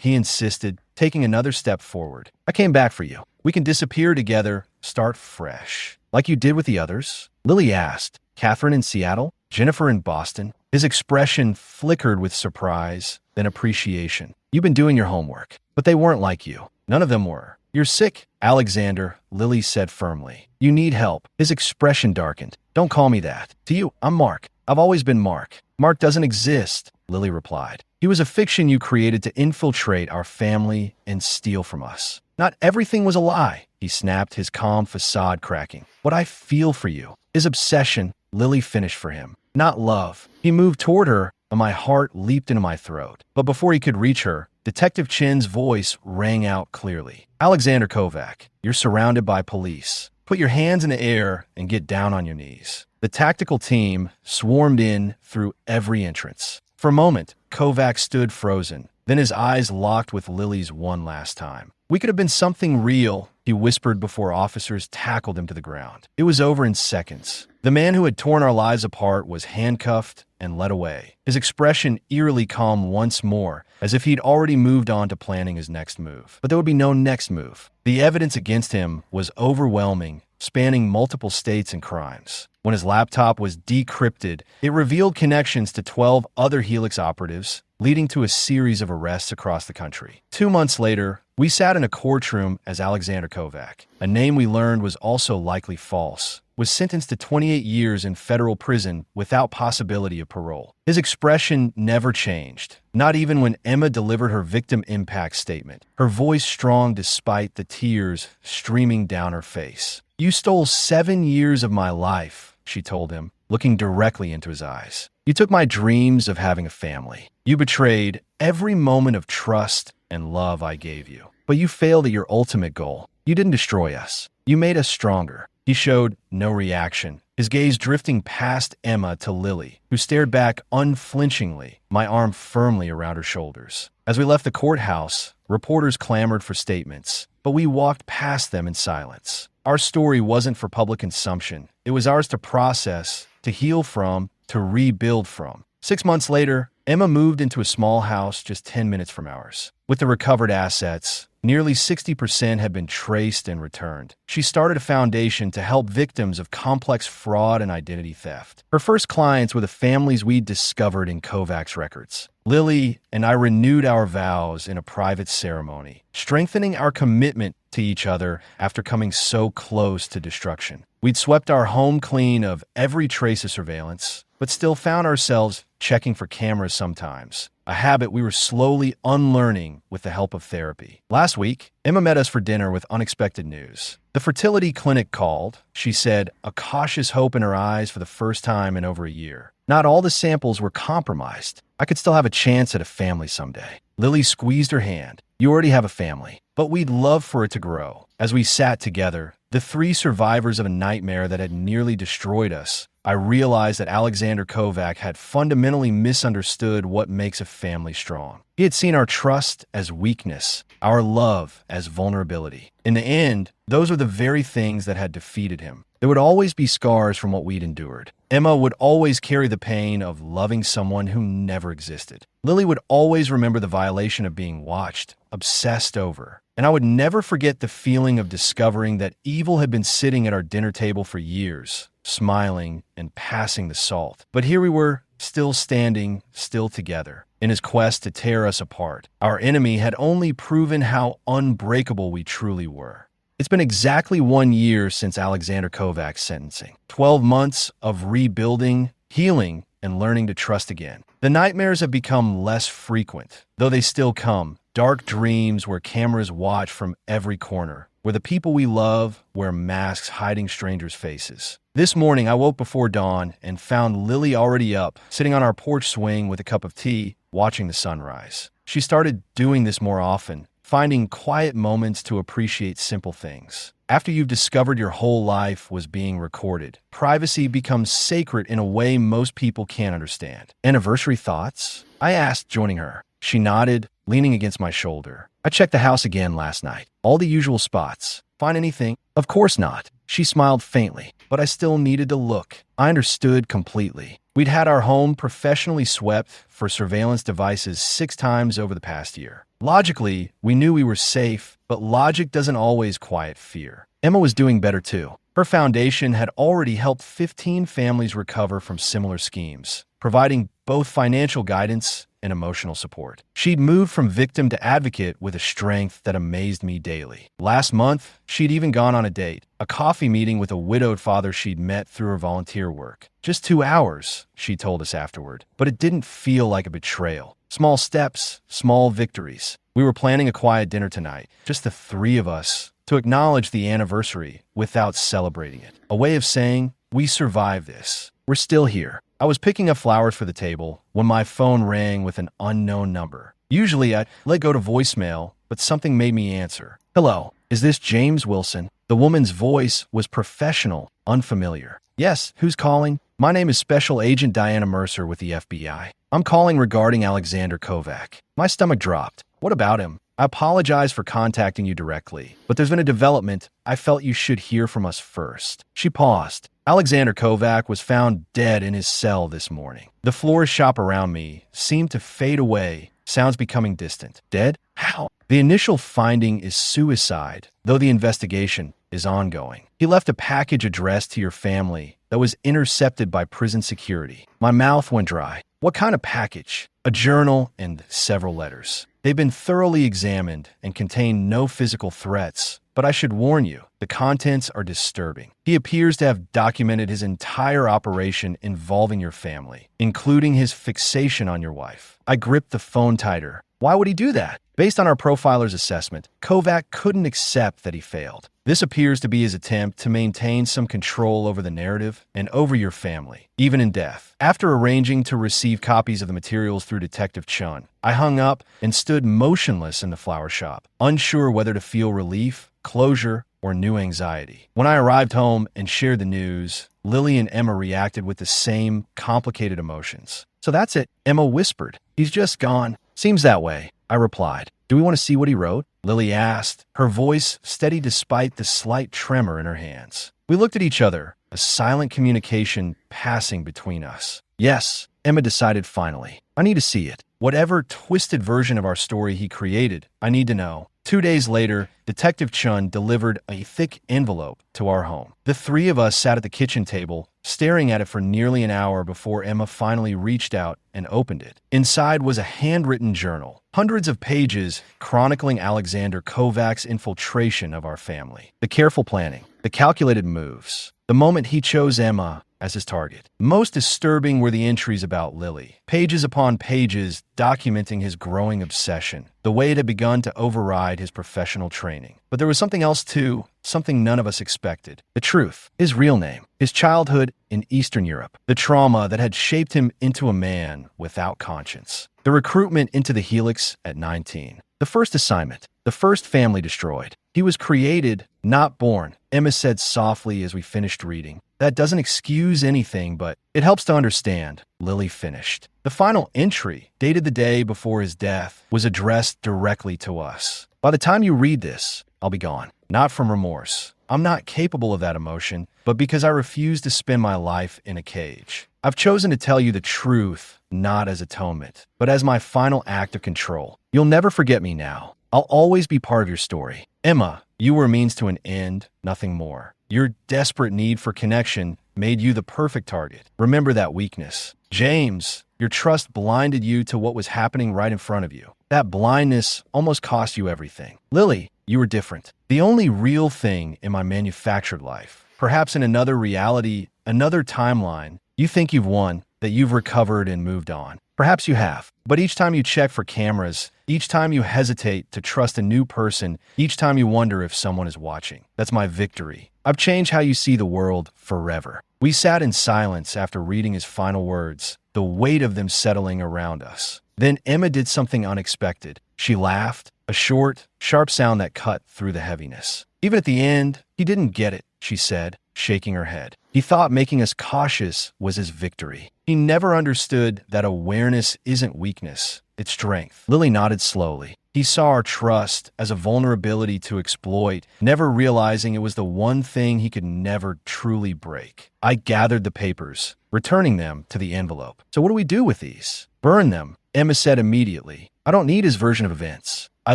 Speaker 1: He insisted, taking another step forward. "I came back for you. We can disappear together, start fresh. Like you did with the others?" Lily asked. "Catherine in Seattle? Jennifer in Boston?" His expression flickered with surprise, then appreciation. "You've been doing your homework, but they weren't like you. None of them were. You're sick, Alexander," Lily said firmly. "You need help." His expression darkened. "Don't call me that. To you, I'm Mark. I've always been Mark." "Mark doesn't exist," Lily replied. "He was a fiction you created to infiltrate our family and steal from us." "Not everything was a lie," he snapped, his calm facade cracking. "What I feel for you is obsession," Lily finished for him. "Not love." He moved toward her, and my heart leaped into my throat. But before he could reach her, Detective Chin's voice rang out clearly. "Alexander Kovac, you're surrounded by police. Put your hands in the air and get down on your knees." The tactical team swarmed in through every entrance. For a moment, Kovac stood frozen. Then his eyes locked with Lily's one last time. "We could have been something real," he whispered before officers tackled him to the ground. It was over in seconds. The man who had torn our lives apart was handcuffed and led away, his expression eerily calm once more, as if he'd already moved on to planning his next move. But there would be no next move. The evidence against him was overwhelming, spanning multiple states and crimes. When his laptop was decrypted, it revealed connections to 12 other Helix operatives, leading to a series of arrests across the country. 2 months later, we sat in a courtroom as Alexander Kovac, a name we learned was also likely false, was sentenced to 28 years in federal prison without possibility of parole. His expression never changed, not even when Emma delivered her victim impact statement, her voice strong despite the tears streaming down her face. "You stole 7 years of my life," she told him, looking directly into his eyes. "You took my dreams of having a family. You betrayed every moment of trust and love I gave you. But you failed at your ultimate goal. You didn't destroy us. You made us stronger." He showed no reaction, his gaze drifting past Emma to Lily, who stared back unflinchingly, my arm firmly around her shoulders. As we left the courthouse, reporters clamored for statements, but we walked past them in silence. Our story wasn't for public consumption. It was ours to process, to heal from, to rebuild from. 6 months later, Emma moved into a small house just 10 minutes from ours. With the recovered assets, nearly 60% had been traced and returned. She started a foundation to help victims of complex fraud and identity theft. Her first clients were the families we discovered in Kovac's records. Lily and I renewed our vows in a private ceremony, strengthening our commitment to each other after coming so close to destruction. We'd swept our home clean of every trace of surveillance, but still found ourselves checking for cameras sometimes, a habit we were slowly unlearning with the help of therapy. Last week, Emma met us for dinner with unexpected news. The fertility clinic called, she said, a cautious hope in her eyes for the first time in over a year. Not all the samples were compromised. I could still have a chance at a family someday. Lily squeezed her hand. "You already have a family, but we'd love for it to grow." As we sat together, the 3 survivors of a nightmare that had nearly destroyed us, I realized that Alexander Kovac had fundamentally misunderstood what makes a family strong. He had seen our trust as weakness, our love as vulnerability. In the end, those were the very things that had defeated him. There would always be scars from what we'd endured. Emma would always carry the pain of loving someone who never existed. Lily would always remember the violation of being watched, obsessed over. And I would never forget the feeling of discovering that evil had been sitting at our dinner table for years, smiling and passing the salt. But here we were, still standing, still together, in his quest to tear us apart. Our enemy had only proven how unbreakable we truly were. It's been exactly 1 year since Alexander Kovac's sentencing. 12 months of rebuilding, healing, and learning to trust again. The nightmares have become less frequent, though they still come. Dark dreams where cameras watch from every corner, where the people we love wear masks hiding strangers' faces. This morning, I woke before dawn and found Lily already up, sitting on our porch swing with a cup of tea, watching the sunrise. She started doing this more often, finding quiet moments to appreciate simple things. After you've discovered your whole life was being recorded, privacy becomes sacred in a way most people can't understand. Anniversary thoughts? I asked, joining her. She nodded, leaning against my shoulder. I checked the house again last night. All the usual spots. Find anything? Of course not. She smiled faintly, but I still needed to look. I understood completely. We'd had our home professionally swept for surveillance devices 6 times over the past year. Logically, we knew we were safe, but logic doesn't always quiet fear. Emma was doing better too. Her foundation had already helped 15 families recover from similar schemes, providing both financial guidance and emotional support. She'd moved from victim to advocate with a strength that amazed me daily. Last month, she'd even gone on a date, a coffee meeting with a widowed father she'd met through her volunteer work. Just 2 hours, she told us afterward, but it didn't feel like a betrayal. Small steps, small victories. We were planning a quiet dinner tonight, just the 3 of us, to acknowledge the anniversary without celebrating it. A way of saying, we survived this. We're still here. I was picking up flowers for the table when my phone rang with an unknown number. Usually I'd let go to voicemail, but something made me answer. Hello, is this James Wilson? The woman's voice was professional, unfamiliar. Yes, who's calling? My name is Special Agent Diana Mercer with the FBI. I'm calling regarding Alexander Kovac. My stomach dropped. What about him? I apologize for contacting you directly, but there's been a development I felt you should hear from us first. She paused. Alexander Kovac was found dead in his cell this morning. The florist shop around me seemed to fade away, sounds becoming distant. Dead? How? The initial finding is suicide, though the investigation is ongoing. He left a package addressed to your family that was intercepted by prison security. My mouth went dry. What kind of package? A journal and several letters. They've been thoroughly examined and contain no physical threats, but I should warn you, the contents are disturbing. He appears to have documented his entire operation involving your family, including his fixation on your wife. I gripped the phone tighter. Why would he do that? Based on our profiler's assessment, Kovac couldn't accept that he failed. This appears to be his attempt to maintain some control over the narrative and over your family, even in death. After arranging to receive copies of the materials through Detective Chun, I hung up and stood motionless in the flower shop, unsure whether to feel relief, closure, or new anxiety. When I arrived home and shared the news, Lily and Emma reacted with the same complicated emotions. So that's it, Emma whispered. He's just gone. Seems that way, I replied. Do we want to see what he wrote? Lily asked, her voice steady despite the slight tremor in her hands. We looked at each other, a silent communication passing between us. Yes, Emma decided finally. I need to see it. Whatever twisted version of our story he created, I need to know. 2 days later, Detective Chun delivered a thick envelope to our home. The 3 of us sat at the kitchen table, staring at it for nearly an hour before Emma finally reached out and opened it. Inside was a handwritten journal, hundreds of pages chronicling Alexander Kovac's infiltration of our family. The careful planning, the calculated moves, the moment he chose Emma as his target. Most disturbing were the entries about Lily. Pages upon pages documenting his growing obsession, the way it had begun to override his professional training. But there was something else too, something none of us expected. The truth, his real name, his childhood in Eastern Europe, the trauma that had shaped him into a man without conscience, the recruitment into the Helix at 19, the first assignment, the first family destroyed. He was created, not born, Emma said softly as we finished reading. That doesn't excuse anything, but it helps to understand, Lily finished. The final entry, dated the day before his death, was addressed directly to us. By the time you read this, I'll be gone. Not from remorse, I'm not capable of that emotion, but because I refuse to spend my life in a cage. I've chosen to tell you the truth, not as atonement, but as my final act of control. You'll never forget me now. I'll always be part of your story. Emma, you were a means to an end, nothing more. Your desperate need for connection made you the perfect target. Remember that weakness. James, your trust blinded you to what was happening right in front of you. That blindness almost cost you everything. Lily, you were different. The only real thing in my manufactured life. Perhaps in another reality, another timeline, you think you've won, that you've recovered and moved on. Perhaps you have. But each time you check for cameras, each time you hesitate to trust a new person, each time you wonder if someone is watching. That's my victory. I've changed how you see the world forever. We sat in silence after reading his final words, the weight of them settling around us. Then Emma did something unexpected. She laughed, a short, sharp sound that cut through the heaviness. Even at the end, he didn't get it, she said, shaking her head. He thought making us cautious was his victory. He never understood that awareness isn't weakness, it's strength. Lily nodded slowly. He saw our trust as a vulnerability to exploit, never realizing it was the one thing he could never truly break. I gathered the papers, returning them to the envelope. So what do we do with these? Burn them, Emma said immediately. I don't need his version of events. I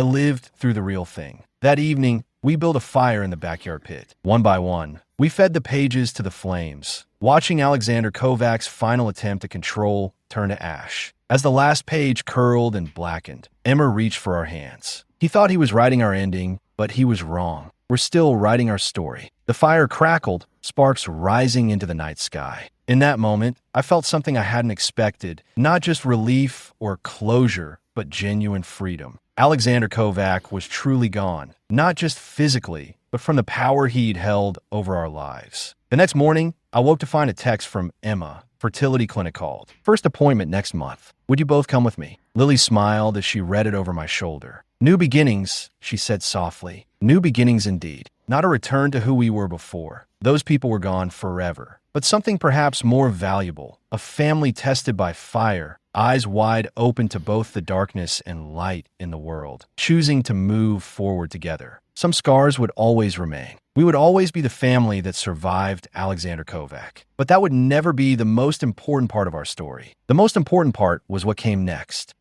Speaker 1: lived through the real thing. That evening, we built a fire in the backyard pit. One by one, we fed the pages to the flames, watching Alexander Kovac's final attempt to control turn to ash. As the last page curled and blackened, Emma reached for our hands. He thought he was writing our ending, but he was wrong. We're still writing our story. The fire crackled, sparks rising into the night sky. In that moment, I felt something I hadn't expected, not just relief or closure, but genuine freedom. Alexander Kovac was truly gone, not just physically, but from the power he'd held over our lives. The next morning, I woke to find a text from Emma. Fertility clinic called. First appointment next month. Would you both come with me? Lily smiled as she read it over my shoulder. New beginnings, she said softly. New beginnings indeed. Not a return to who we were before. Those people were gone forever. But something perhaps more valuable. A family tested by fire, eyes wide open to both the darkness and light in the world, choosing to move forward together. Some scars would always remain. We would always be the family that survived Alexander Kovac. But that would never be the most important part of our story. The most important part was what came next.